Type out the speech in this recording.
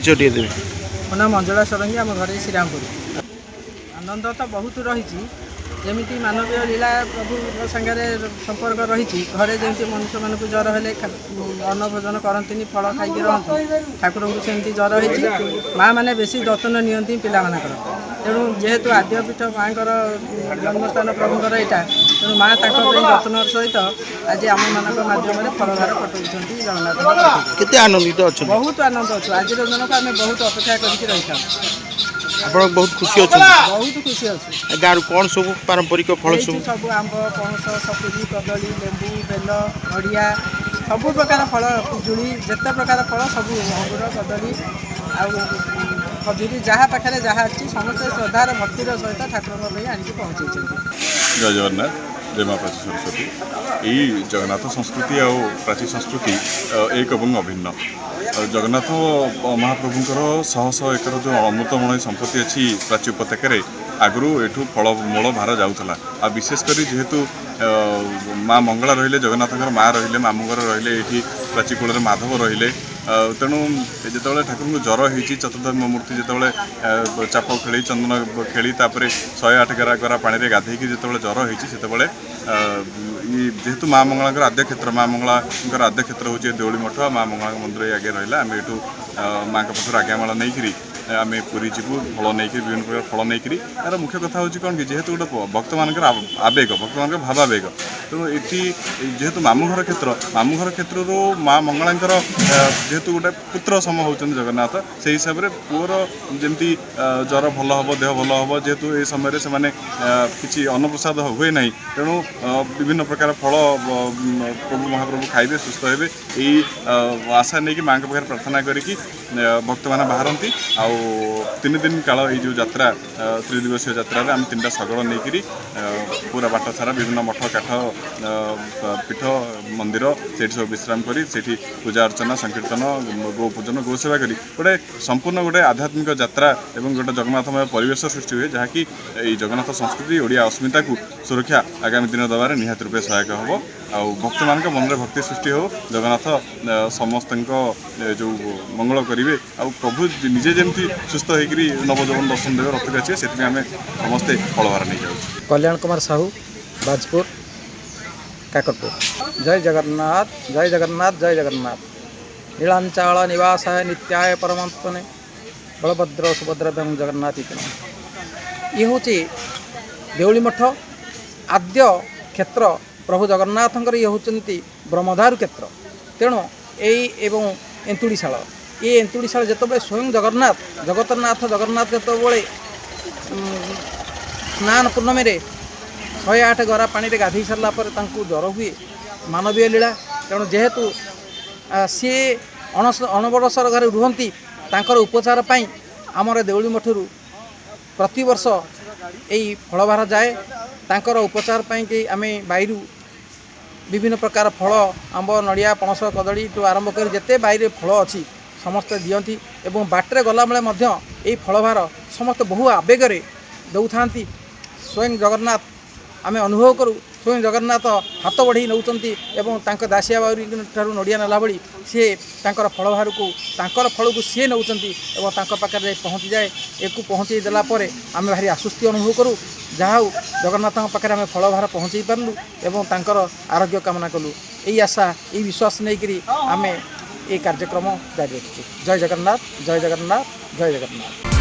देवे ମୋ ନାଁ ମଞ୍ଜୁଳା ଷଡ଼ଙ୍ଗୀ। ଆମ ଘରେ ଶ୍ରୀରାମପୁର। ଆନନ୍ଦ ତ ବହୁତ ରହିଛି, ଯେମିତି ମାନବୀୟ ଲୀଳା ପ୍ରଭୁଙ୍କ ସାଙ୍ଗରେ ସମ୍ପର୍କ ରହିଛି। ଘରେ ଯେମିତି ମନୁଷ୍ୟମାନଙ୍କୁ ଜ୍ୱର ହେଲେ ଅନ୍ନ ଭୋଜନ କରନ୍ତିନି, ଫଳ ଖାଇକି ରହନ୍ତି, ଠାକୁରଙ୍କୁ ସେମିତି ଜ୍ୱର ହେଇଛି। ମାଆ ମାନେ ବେଶୀ ଯତ୍ନ ନିଅନ୍ତି ପିଲାମାନଙ୍କର। ତେଣୁ ଯେହେତୁ ଆଦ୍ୟପୀଠ ମାଆଙ୍କର ଜନ୍ମସ୍ଥାନ ପ୍ରଭୁଙ୍କର ଏଇଟା, ତେଣୁ ମାଆ ତାଙ୍କ ପାଇଁ ଯତ୍ନର ସହିତ ଆଜି ଆମମାନଙ୍କ ମାଧ୍ୟମରେ ଫଳଭାର ପଠାଉଛନ୍ତି ଜଗନ୍ନାଥଙ୍କ ପାଖକୁ। କେତେ ଆନନ୍ଦିତ ଅଛନ୍ତି? ବହୁତ ଆନନ୍ଦ ଅଛୁ। ଆଜିର ଦିନକୁ ଆମେ ବହୁତ ଅପେକ୍ଷା କରିକି ରହିଥାଉ। ଆପଣ ବହୁତ ଖୁସି ଅଛନ୍ତି? ବହୁତ ଖୁସି ଅଛୁ। ଗାଁରୁ କ'ଣ ସବୁ ପାରମ୍ପରିକ ଫଳ ସବୁ ଆମ୍ବ, ପଣସ, ସପୁରୀ, କଦଳୀ, ଲେମ୍ବୁ, ବେଲ, ନଡ଼ିଆ, ସବୁ ପ୍ରକାର ଫଳ, ପିଜୁଳି, ଯେତେ ପ୍ରକାର ଫଳ ସବୁ, ଅଙ୍ଗୁର, କଦଳୀ ଆଉ ଖଜୁରୀ, ଯାହା ପାଖରେ ଯାହା ଅଛି ସମସ୍ତେ ଶ୍ରଦ୍ଧାର ଭକ୍ତିର ସହିତ ଠାକୁରଙ୍କ ପାଇଁ ଆଣିକି ପହଞ୍ଚାଇଛନ୍ତି। जय जगन्नाथ, जय माँ प्राची सरस्वती। यही जगन्नाथ संस्कृति और प्राची संस्कृति एक और अभिन्न। जगन्नाथ महाप्रभुंकर शह शह एकर जो अमृतमय संपत्ति अच्छी प्राची उपत्यकार आगु एठू फल मूल भार जाऊला। आ विशेषकर जेहेतु माँ मंगला रहिले, जगन्नाथ माँ रहिले, मामूघर रहिले, ये प्राची कूल माधव रहिले। तेणु जिते ठाकुर को ज्वर होती चतुर्थ मूर्ति जिते चाप खेली चंदन खेली 108 गरा गरा पानी में गाधेकी जो ज्वर होती से जेहेतु माँ मंगला आद्य क्षेत्र, माँ मंगला आद्य क्षेत्र हूँ देउली मठ। माँ मंगला मंदिर आगे रहा। आम यू माँ पाखर आज्ञामाला नहीं आम पूरी जीवु फल नहीं विभिन्न प्रकार फल नहीं। यार मुख्य कथा हूँ कौन कि जेहेतु गोटे भक्त मान आवेग, भक्त मान भावावेग। तेणु ये जेहेतु मामूघर क्षेत्र माँ मंगला जेहेतु गोटे पुत्र सम होती जगन्नाथ, से हिसाब से पुअर जमी ज्वर भल हम, देह भल हम, जेहेतु ये समय से मैंने किसी अन्नप्रसाद हुए ना, तेणु विभिन्न प्रकार फल प्रभु महाप्रभु खाइबे, सुस्थ हे। यही आशा नहीं कि माँ के पाखे प्रार्थना करी भक्त मैंने बाहरती। आ 3 दिन काल ये यात्रा, 3 दिवसीय यात्रा आम 3टा शगड़ नहीं पूरा बाट सारा विभिन्न मठ काठ पीठ मंदिर से सब विश्राम करी से पूजा अर्चना संकीर्तन गो पूजन गो सेवा करी गोटे संपूर्ण गोटे आध्यात्मिक यात्रा एवं गोटे जगन्नाथमय परिवेश सृष्टि हुए, जहाँकि जगन्नाथ संस्कृति ओडिया अस्मिता को सुरक्षा आगामी दिन दबार निहाती रूपे सहायक हम। आउ भक्त मान मन में भक्ति सृष्टि हो, जगन्नाथ समस्त जो मंगल करेंगे। आ प्रभु निजे जमी सुस्थ होकर नवजौवन दर्शन देवे रथक आसे से आम समस्ते फलभार नहीं जाऊँ। कल्याण कुमार साहू, बाजपुर, काकरपुर। जय जगन्नाथ, जय जगन्नाथ, जय जगन्नाथ। नीलांचल निवासाय नित्याय परमात्मने बलभद्र सुभद्र जगन्नाथ। ये हूँ देउली मठ आद्य क्षेत्र प्रभु जगन्नाथ ये होती ब्रह्मधारु क्षेत्र। तेणु एवं एंतुड़ीशाल, ये एंतुड़ीशाल जिते स्वयं जगन्नाथ जगतरनाथ जगन्नाथ जिते स्नान पूर्णमी 108 गरा पानी में गाधे सारा ज्वर हुए, मानवीय लीला। तेणु जेहेतु सी अणबरसर घर रुहति, उपचार पाई आमर देउली मठरू प्रतिवर्ष यही फलभार जाए। तांकर उपचार पाई कि आम बायरू विभिन्न प्रकार फल, आंब, नड़िया, पणस, कदली टू आरंभ कर जिते बाईरे फल अच्छी समस्ते दियंती। एवं बाटरे गला बेले मध्य यही फलभार समस्त बहु आवेगे दौ था। स्वयं जगन्नाथ आम अनुभव करूँ, स्वयं जगन्नाथ हाथ बढ़ी नौकरी एवं दासिया बाउरी ठार नड़िया नेला भाई सी फलभार को फल को सी नौकरी और पाखे पहुँची जाए। एक पहुँचे देलापर आम भारी आश्वस्ति अनुभव करूँ। जहाँ जगन्नाथ पाखे आम फलभार पहुँचे पार्लु एवं आरोग्य कामना कलु। यही आशा, यही विश्वास नहीं आम ये कार्यक्रम जारी रखी। जय जगन्नाथ, जय जगन्नाथ, जय जगन्नाथ।